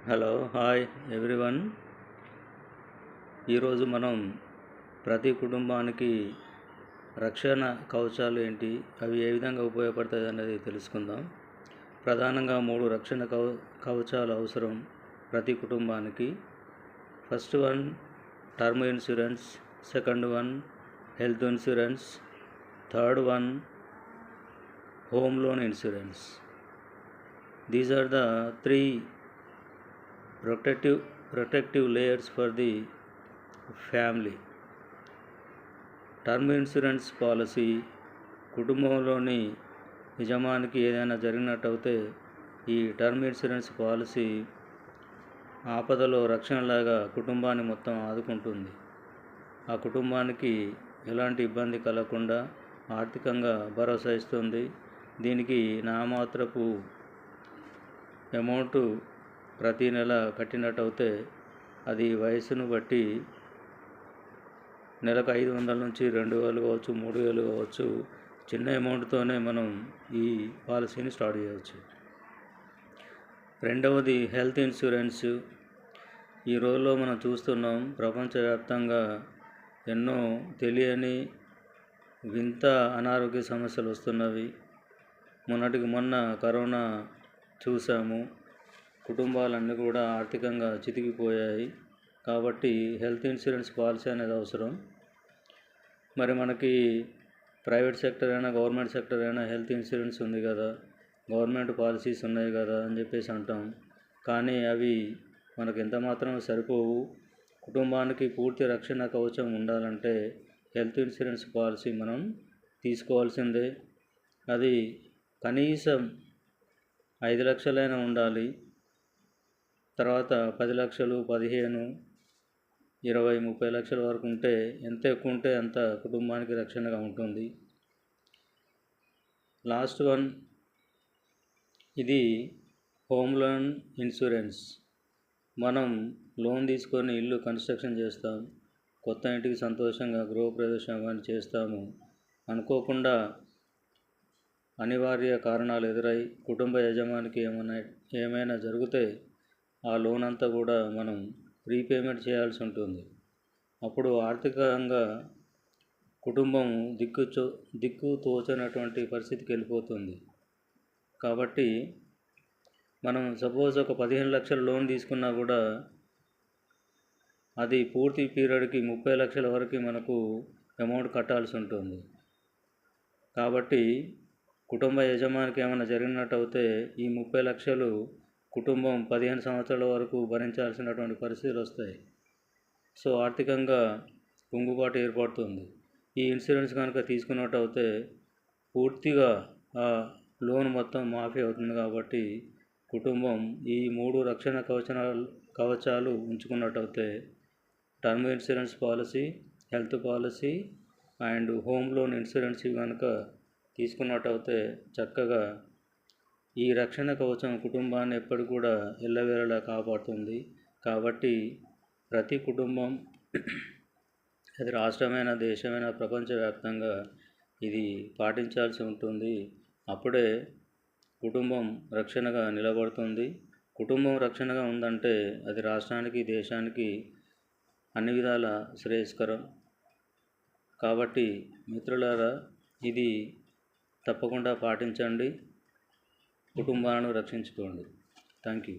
Hello hi everyone. ఈరోజు మనం ప్రతి కుటుంబానికి రక్షణ కవచాలు ఏంటి, అవి ఏ విధంగా ఉపయోగపడతాయి అనేది తెలుసుకుందాం. ప్రధానంగా 3 రక్షణ కవచాలు అవసరం ప్రతి కుటుంబానికి. First one term insurance, second one health insurance, third one home loan insurance. These are the 3 protective layers for the family. Term insurance policy కుటుంబంలోని యజమానికి ఏదైనా జరిగినట్టయితే ఈ టర్మ్ ఇన్సూరెన్స్ పాలసీ ఆపదలో రక్షణలాగా కుటుంబాన్ని మొత్తం ఆదుకుంటుంది. ఆ కుటుంబానికి ఎలాంటి ఇబ్బంది కలగకుండా ఆర్థికంగా భరోసా ఇస్తుంది. దీనికి నామాత్రపు అమౌంట్ ప్రతి నెల కట్టినట్టయితే అది వయసును బట్టి నెలకు 500 నుంచి 2000 కావచ్చు, 3000 కావచ్చు. చిన్న అమౌంట్తోనే మనం ఈ పాలసీని స్టార్ట్ చేయవచ్చు. రెండవది హెల్త్ ఇన్సూరెన్స్. ఈ రోజుల్లో మనం చూస్తున్నాం, ప్రపంచవ్యాప్తంగా ఎన్నో తెలియని వింత అనారోగ్య సమస్యలు వస్తున్నవి. మొన్నటికి మొన్న కరోనా చూసాము. కుటుంబాలన్నీ కూడా ఆర్థికంగా చితికిపోయాయి. కాబట్టి హెల్త్ ఇన్సూరెన్స్ పాలసీ అనేది అవసరం. మరి మనకి ప్రైవేట్ సెక్టర్ అయినా గవర్నమెంట్ సెక్టర్ అయినా హెల్త్ ఇన్సూరెన్స్ ఉంది కదా, గవర్నమెంట్ పాలసీస్ ఉన్నాయి కదా అని చెప్పేసి అంటాం. కానీ అవి మనకు ఎంత మాత్రం సరిపోవు. కుటుంబానికి పూర్తి రక్షణ కవచం ఉండాలంటే హెల్త్ ఇన్సూరెన్స్ పాలసీ మనం తీసుకోవాల్సిందే. అది కనీసం 5 లక్షలైనా ఉండాలి. తర్వాత 10 లక్షలు, 15, 20, 30 లక్షల వరకు ఉంటే, ఎంత ఎక్కువ ఉంటే అంత కుటుంబానికి రక్షణగా ఉంటుంది. లాస్ట్ వన్ ఇది హోమ్ లోన్ ఇన్సూరెన్స్. మనం లోన్ తీసుకొని ఇల్లు కన్స్ట్రక్షన్ చేస్తాం, కొత్త ఇంటికి సంతోషంగా గృహప్రవేశం కానీ చేస్తాము. అనుకోకుండా అనివార్య కారణాలు ఎదురై కుటుంబ యజమానికి ఏమైనా జరిగితే ఆ లోన్ అంతా కూడా మనం రీపేమెంట్ చేయాల్సి ఉంటుంది. అప్పుడు ఆర్థికంగా కుటుంబం దిక్కు తోచనటువంటి పరిస్థితికి వెళ్ళిపోతుంది. కాబట్టి మనం సపోజ్ ఒక 15 లక్షల లోన్ తీసుకున్నా కూడా అది పూర్తి పీరియడ్కి 30 లక్షల వరకు మనకు అమౌంట్ కట్టాల్సి ఉంటుంది. కాబట్టి కుటుంబ యజమానికి ఏమైనా జరిగినట్టయితే ఈ 30 లక్షలు కుటుంబం 15 సంవత్సరాల వరకు భరించాల్సినటువంటి పరిస్థితులు వస్తాయి. సో ఆర్థికంగా కుంగుబాటు ఏర్పడుతుంది. ఈ ఇన్సూరెన్స్ కనుక తీసుకున్నట్టయితే పూర్తిగా ఆ లోన్ మొత్తం మాఫీ అవుతుంది. కాబట్టి కుటుంబం ఈ 3 రక్షణ కవచాలు ఉంచుకున్నట్టయితే term insurance policy, health policy and home loan insurance కనుక తీసుకున్నట్టయితే చక్కగా ఈ రక్షణ కవచం కుటుంబాన్ని ఎప్పటికి కూడా ఎల్లవేళలా కాపాడుతుంది. కాబట్టి ప్రతి కుటుంబం, అది రాష్ట్రమైన, దేశమైన, ప్రపంచవ్యాప్తంగా ఇది పాటించాల్సి ఉంటుంది. అప్పుడే కుటుంబం రక్షణగా నిలబడుతుంది. కుటుంబం రక్షణగా ఉందంటే అది రాష్ట్రానికి, దేశానికి అన్ని విధాల శ్రేయస్కరం. కాబట్టి మిత్రులారా, ఇది తప్పకుండా పాటించండి, కుటుంబాలను రక్షించుకోండి. Thank you.